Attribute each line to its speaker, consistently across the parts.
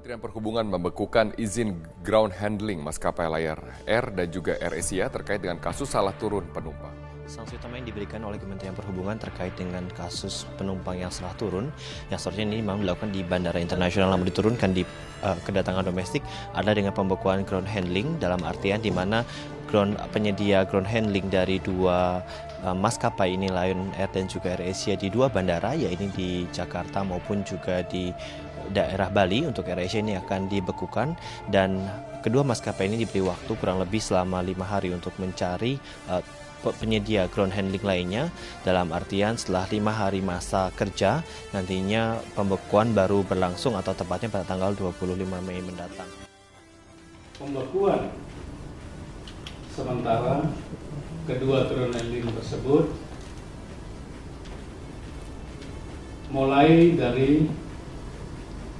Speaker 1: Kementerian Perhubungan membekukan izin ground handling maskapai Lion Air dan juga AirAsia terkait dengan kasus salah turun penumpang.
Speaker 2: Sanksi utama yang diberikan oleh Kementerian Perhubungan terkait dengan kasus penumpang yang salah turun, yang seharusnya ini memang dilakukan di bandara internasional namun diturunkan di kedatangan domestik, adalah dengan pembekuan ground handling, dalam artian di mana penyedia ground handling dari dua maskapai ini, Lion Air dan juga AirAsia, di dua bandara, yaitu di Jakarta maupun juga di daerah Bali. Untuk AirAsia ini akan dibekukan dan kedua maskapai ini diberi waktu kurang lebih selama 5 hari untuk mencari penyedia ground handling lainnya, dalam artian setelah 5 hari masa kerja nantinya pembekuan baru berlangsung atau tepatnya pada tanggal 25 Mei mendatang.
Speaker 3: Pembekuan sementara kedua ground handling tersebut mulai dari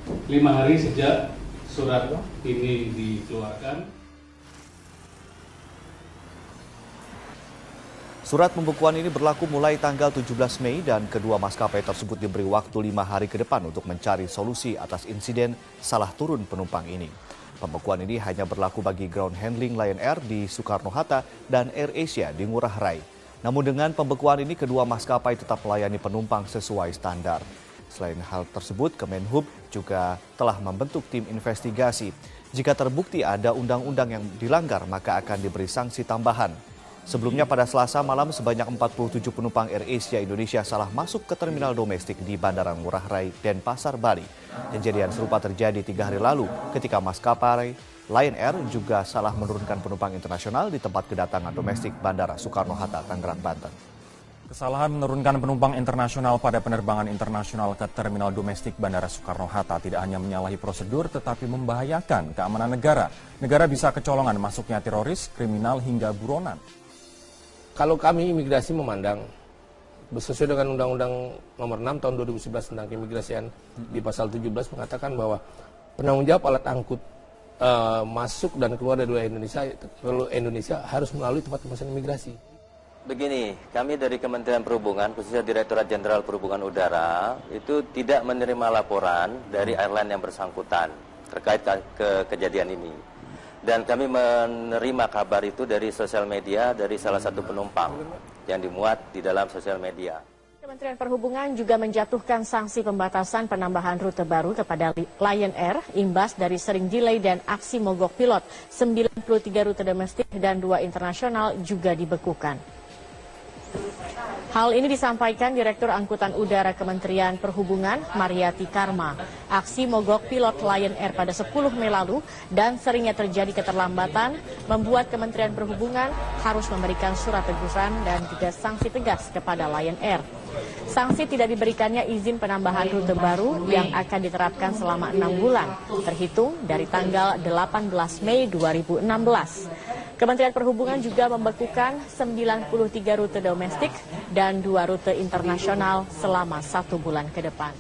Speaker 3: 5 hari sejak surat ini dikeluarkan.
Speaker 4: Surat pembekuan ini berlaku mulai tanggal 17 Mei dan kedua maskapai tersebut diberi waktu 5 hari ke depan untuk mencari solusi atas insiden salah turun penumpang ini. Pembekuan ini hanya berlaku bagi ground handling Lion Air di Soekarno-Hatta dan AirAsia di Ngurah Rai. Namun dengan pembekuan ini kedua maskapai tetap melayani penumpang sesuai standar. Selain hal tersebut, Kemenhub juga telah membentuk tim investigasi. Jika terbukti ada undang-undang yang dilanggar, maka akan diberi sanksi tambahan. Sebelumnya pada Selasa malam sebanyak 47 penumpang AirAsia Indonesia salah masuk ke terminal domestik di Bandara Ngurah Rai, Denpasar, Bali. Kejadian serupa terjadi 3 hari lalu ketika maskapai Lion Air juga salah menurunkan penumpang internasional di tempat kedatangan domestik Bandara Soekarno-Hatta, Tangerang, Banten.
Speaker 5: Kesalahan menurunkan penumpang internasional pada penerbangan internasional ke terminal domestik Bandara Soekarno-Hatta tidak hanya menyalahi prosedur tetapi membahayakan keamanan negara. Negara bisa kecolongan masuknya teroris, kriminal hingga buronan.
Speaker 6: Kalau kami imigrasi memandang sesuai dengan Undang-Undang Nomor 6 Tahun 2011 tentang keimigrasian di pasal 17 mengatakan bahwa penanggung jawab alat angkut masuk dan keluar dari Indonesia harus melalui tempat pemeriksaan imigrasi.
Speaker 7: Begini, kami dari Kementerian Perhubungan, khususnya Direktorat Jenderal Perhubungan Udara, itu tidak menerima laporan dari airline yang bersangkutan terkait kejadian ini. Dan kami menerima kabar itu dari sosial media, dari salah satu penumpang yang dimuat di dalam sosial media.
Speaker 8: Kementerian Perhubungan juga menjatuhkan sanksi pembatasan penambahan rute baru kepada Lion Air imbas dari sering delay dan aksi mogok pilot. 93 rute domestik dan 2 internasional juga dibekukan. Hal ini disampaikan Direktur Angkutan Udara Kementerian Perhubungan, Mariati Karma. Aksi mogok pilot Lion Air pada 10 Mei lalu dan seringnya terjadi keterlambatan membuat Kementerian Perhubungan harus memberikan surat teguran dan juga sanksi tegas kepada Lion Air. Sanksi tidak diberikannya izin penambahan rute baru yang akan diterapkan selama 6 bulan, terhitung dari tanggal 18 Mei 2016. Kementerian Perhubungan juga membekukan 93 rute domestik dan 2 rute internasional selama 1 bulan ke depan.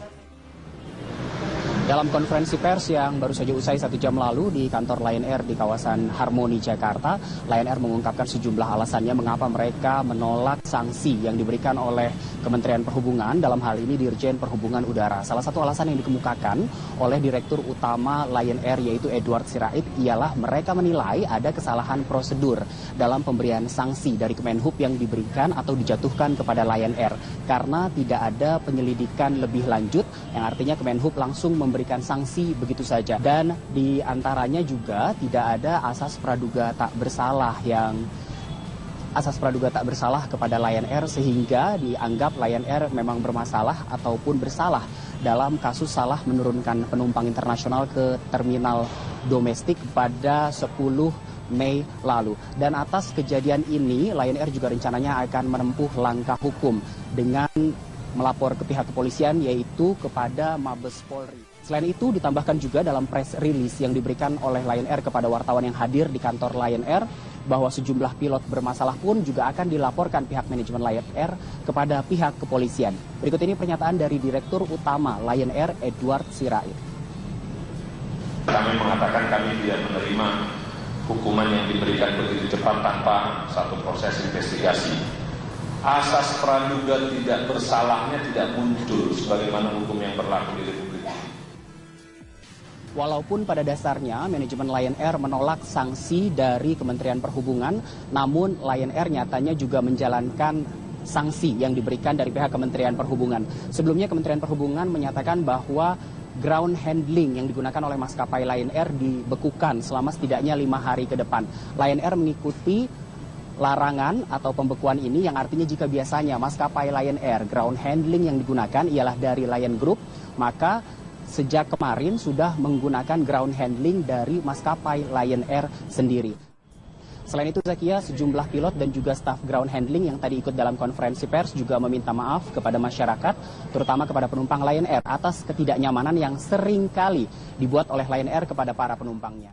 Speaker 9: Dalam konferensi pers yang baru saja usai 1 jam lalu di kantor Lion Air di kawasan Harmoni, Jakarta, Lion Air mengungkapkan sejumlah alasannya mengapa mereka menolak sanksi yang diberikan oleh Kementerian Perhubungan, dalam hal ini Dirjen Perhubungan Udara. Salah satu alasan yang dikemukakan oleh Direktur Utama Lion Air yaitu Edward Sirait ialah mereka menilai ada kesalahan prosedur dalam pemberian sanksi dari Kemenhub yang diberikan atau dijatuhkan kepada Lion Air karena tidak ada penyelidikan lebih lanjut yang artinya Kemenhub langsung memberikan sanksi begitu saja. Dan di antaranya juga tidak ada asas praduga tak bersalah kepada Lion Air sehingga dianggap Lion Air memang bermasalah ataupun bersalah dalam kasus salah menurunkan penumpang internasional ke terminal domestik pada 10 Mei lalu. Dan atas kejadian ini Lion Air juga rencananya akan menempuh langkah hukum dengan melapor ke pihak kepolisian yaitu kepada Mabes Polri. Selain itu ditambahkan juga dalam press release yang diberikan oleh Lion Air kepada wartawan yang hadir di kantor Lion Air bahwa sejumlah pilot bermasalah pun juga akan dilaporkan pihak manajemen Lion Air kepada pihak kepolisian. Berikut ini pernyataan dari Direktur Utama Lion Air Edward Sirait.
Speaker 10: Kami mengatakan kami tidak menerima hukuman yang diberikan begitu cepat tanpa satu proses investigasi. Asas praduga tidak bersalahnya tidak muncul sebagaimana hukum yang berlaku di Republik ini.
Speaker 9: Walaupun pada dasarnya manajemen Lion Air menolak sanksi dari Kementerian Perhubungan, namun Lion Air nyatanya juga menjalankan sanksi yang diberikan dari pihak Kementerian Perhubungan. Sebelumnya Kementerian Perhubungan menyatakan bahwa ground handling yang digunakan oleh maskapai Lion Air dibekukan selama setidaknya 5 hari ke depan. Lion Air mengikuti larangan atau pembekuan ini, yang artinya jika biasanya maskapai Lion Air ground handling yang digunakan ialah dari Lion Group, maka sejak kemarin sudah menggunakan ground handling dari maskapai Lion Air sendiri. Selain itu, Zakia, sejumlah pilot dan juga staf ground handling yang tadi ikut dalam konferensi pers juga meminta maaf kepada masyarakat, terutama kepada penumpang Lion Air atas ketidaknyamanan yang sering kali dibuat oleh Lion Air kepada para penumpangnya.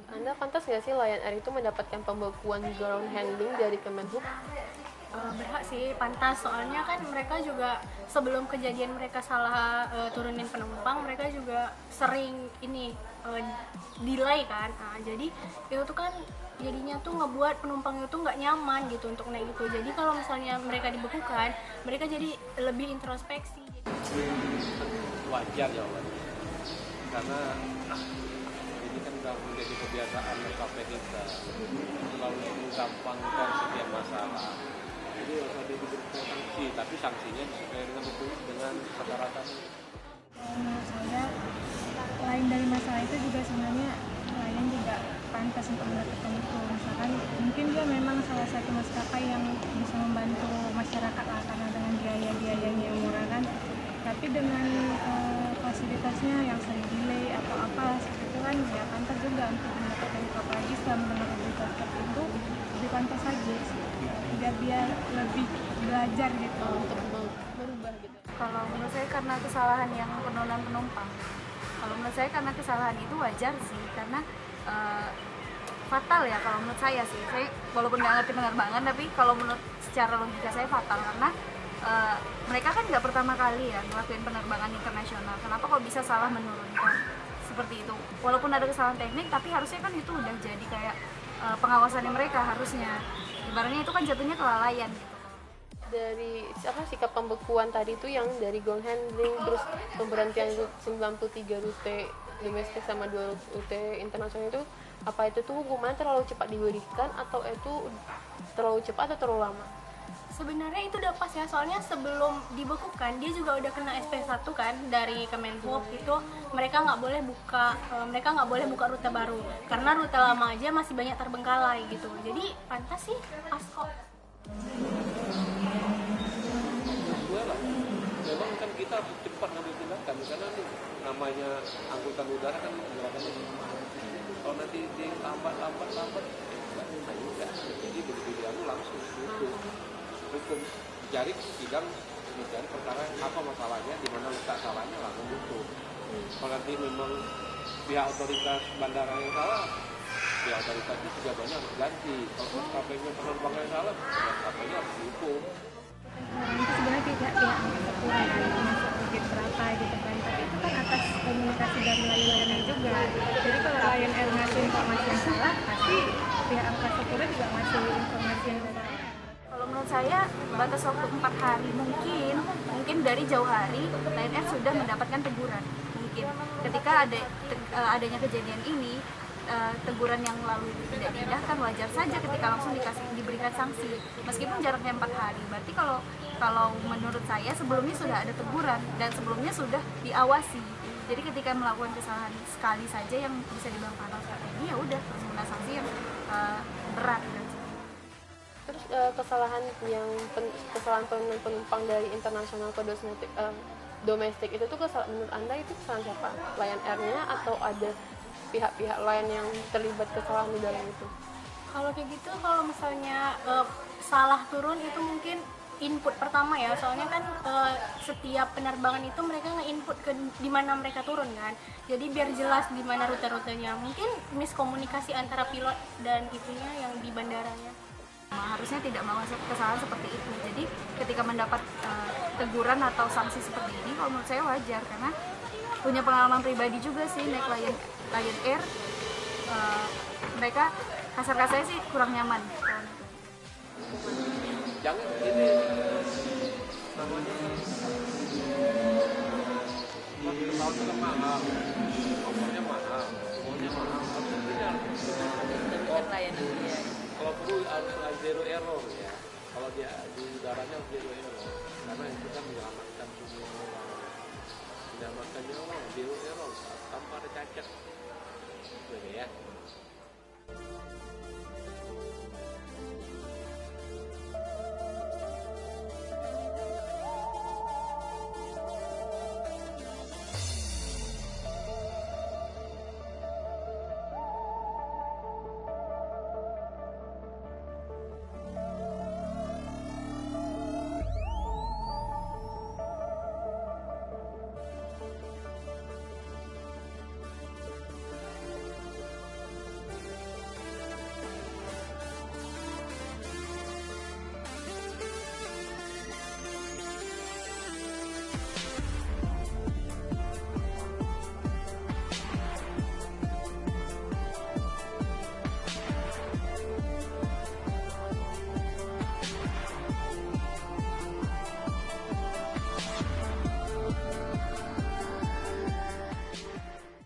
Speaker 11: Anda pantas nggak sih Lion Air itu mendapatkan pembekuan ground handling dari Kemenhub?
Speaker 12: Berhak sih, pantas. Soalnya kan mereka juga sebelum kejadian mereka salah turunin penumpang, mereka juga sering delay kan. Jadi itu tuh kan jadinya tuh ngebuat penumpang itu nggak nyaman gitu untuk naik itu. Jadi kalau misalnya mereka dibekukan, mereka jadi lebih introspeksi.
Speaker 13: Wajar jawabannya, karena ini kan udah menjadi kebiasaan maskapai kita selalu menggampangkan setiap masalah. Jadi harus diberikan sanksi, tapi sanksinya sesuai dengan betul dengan rata-rata.
Speaker 12: Menurut saya, lain dari masalah itu juga sebenarnya Lion juga pantas untuk mendapatkan itu. Misalkan mungkin dia memang salah satu maskapai yang bisa membantu masyarakat lah, karena dengan biaya-biayanya yang murah kan. Tapi dengan fasilitasnya yang sering delay atau apa seperti itu kan, ya pantas juga untuk mendapatkan itu. Apalagi setelah mendengar berita seperti itu, lebih pantas saja sih. Biar lebih belajar gitu untuk berubah gitu.
Speaker 14: Kalau menurut saya karena kesalahan yang penurunan penumpang. Kalau menurut saya karena kesalahan itu wajar sih, karena fatal ya kalau menurut saya sih. Saya walaupun nggak ngerti penerbangan, tapi kalau menurut secara logika saya fatal, karena mereka kan nggak pertama kali ya ngelakuin penerbangan internasional. Kenapa kok bisa salah menurunkan seperti itu? Walaupun ada kesalahan teknik, tapi harusnya kan itu udah jadi kayak pengawasannya mereka harusnya. Ibaratnya itu kan jatuhnya kelalaian gitu.
Speaker 11: Dari sikap pembekuan tadi itu yang dari ground handling, terus pemberhentian 93 rute domestik sama 2 rute internasional itu, apa itu tuh hukuman terlalu cepat diberikan atau itu terlalu cepat atau terlalu lama?
Speaker 12: Sebenarnya itu udah pas ya, soalnya sebelum dibekukan dia juga udah kena SP1 kan dari Kemenhub. Itu mereka nggak boleh buka rute baru karena rute lama aja masih banyak terbengkalai gitu. Jadi pantas sih, pas kok.
Speaker 13: Memang kan kita cepat ngambil tindakan karena ini namanya angkutan udara kan gerakannya kalau nanti lambat enggak. Jadi begitu diambil langsung itu hukum cari sidang, mencari perkara apa masalahnya, di mana letak salahnya langsung tutup. Kalau nanti memang pihak otoritas bandara yang salah, pihak otoritasnya juga banyak harus ganti. Kalau maskapainya penerbangan yang salah, maskapainya harus dihukum.
Speaker 12: Itu sebenarnya pihak-pihak angkasa pura kan, masuk tiket berapa gitu kan, tapi itu kan atas komunikasi dari Lion Air juga. Jadi kalau Lion Air ngasih informasi yang salah, pasti pihak angkasa pura juga ngasih informasi yang salah.
Speaker 14: Kalau menurut saya batas waktu 4 hari, mungkin dari jauh hari Lion Air sudah mendapatkan teguran. Mungkin ketika adanya kejadian ini, teguran yang lalu tidak diindahkan, wajar saja ketika langsung diberikan sanksi meskipun jaraknya 4 hari. Berarti kalau menurut saya sebelumnya sudah ada teguran dan sebelumnya sudah diawasi. Jadi ketika melakukan kesalahan sekali saja yang bisa dibilang fatal seperti ini, ya udah harus kena sanksi yang berat.
Speaker 11: Terus kesalahan penumpang dari internasional ke domestik itu tuh menurut Anda itu kesalahan siapa? Lion Air-nya atau ada pihak-pihak lain yang terlibat kesalahan di dalam itu?
Speaker 12: Kalau kayak gitu, kalau misalnya salah turun itu mungkin
Speaker 15: input pertama ya, soalnya kan setiap penerbangan itu mereka nge-input ke di mana mereka turun kan, jadi biar jelas di mana rute-rutenya. Mungkin miskomunikasi antara pilot dan itunya yang di bandaranya.
Speaker 14: Harusnya tidak melakukan kesalahan seperti itu. Jadi ketika mendapat teguran atau sanksi seperti ini, kalau menurut saya wajar karena punya pengalaman pribadi juga sih naik Lion Air. Mereka kasar-kasarnya sih kurang nyaman.
Speaker 13: Jangan ini namanya pesawatnya kan mahal, ongkosnya mahal, semuanya mahal. Harusnya tidak. Kalau perlu harus zero error ya. Kalau dia di udaranya harus zero error, karena itu kan menyelamatkan semua orang, menyelamatkan nyawa, zero error tanpa ada cacat. Oke ya.